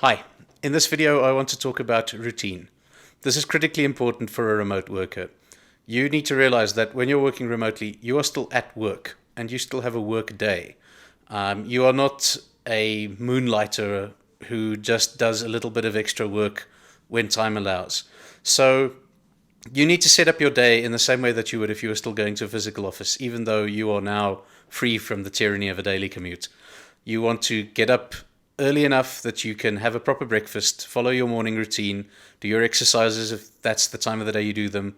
Hi, in this video I want to talk about routine. This is critically important for a remote worker. You need to realize that when you're working remotely, you are still at work and you still have a work day. You are not a moonlighter who just does a little bit of extra work when time allows. So you need to set up your day in the same way that you would if you were still going to a physical office, even though you are now free from the tyranny of a daily commute. You want to get up early enough that you can have a proper breakfast, follow your morning routine, do your exercises if that's the time of the day you do them,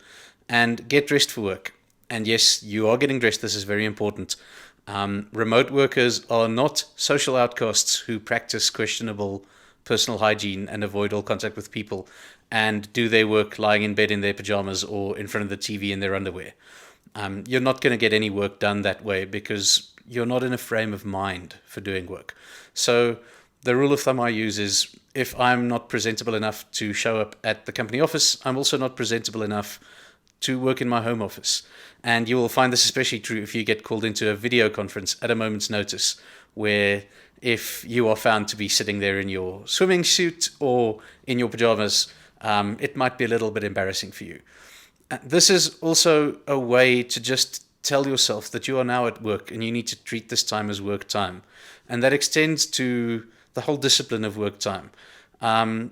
and get dressed for work. And yes, you are getting dressed. This is very important. Remote workers are not social outcasts who practice questionable personal hygiene and avoid all contact with people and do their work lying in bed in their pajamas or in front of the TV in their underwear. You're not going to get any work done that way because you're not in a frame of mind for doing work. So the rule of thumb I use is if I'm not presentable enough to show up at the company office, I'm also not presentable enough to work in my home office. And you will find this especially true if you get called into a video conference at a moment's notice, where if you are found to be sitting there in your swimming suit or in your pajamas, it might be a little bit embarrassing for you. This is also a way to just tell yourself that you are now at work and you need to treat this time as work time. And that extends to the whole discipline of work time.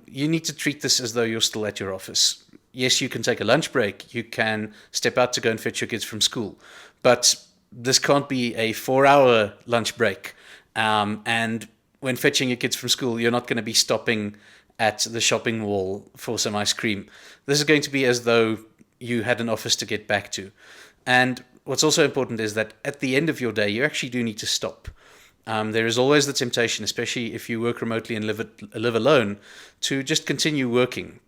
You need to treat this as though you're still at your office. Yes, you can take a lunch break. You can step out to go and fetch your kids from school. But this can't be a 4-hour lunch break. And when fetching your kids from school, you're not going to be stopping at the shopping mall for some ice cream. This is going to be as though you had an office to get back to. And what's also important is that at the end of your day, you actually do need to stop. There is always the temptation, especially if you work remotely and live alone, to just continue working.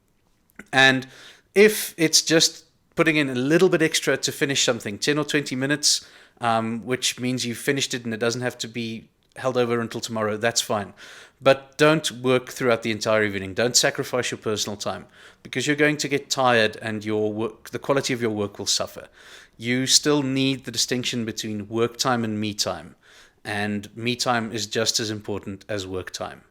And if it's just putting in a little bit extra to finish something, 10 or 20 minutes, which means you've finished it and it doesn't have to be held over until tomorrow, that's fine. But don't work throughout the entire evening. Don't sacrifice your personal time because you're going to get tired and your work, the quality of your work will suffer. You still need the distinction between work time and me time. And me time is just as important as work time.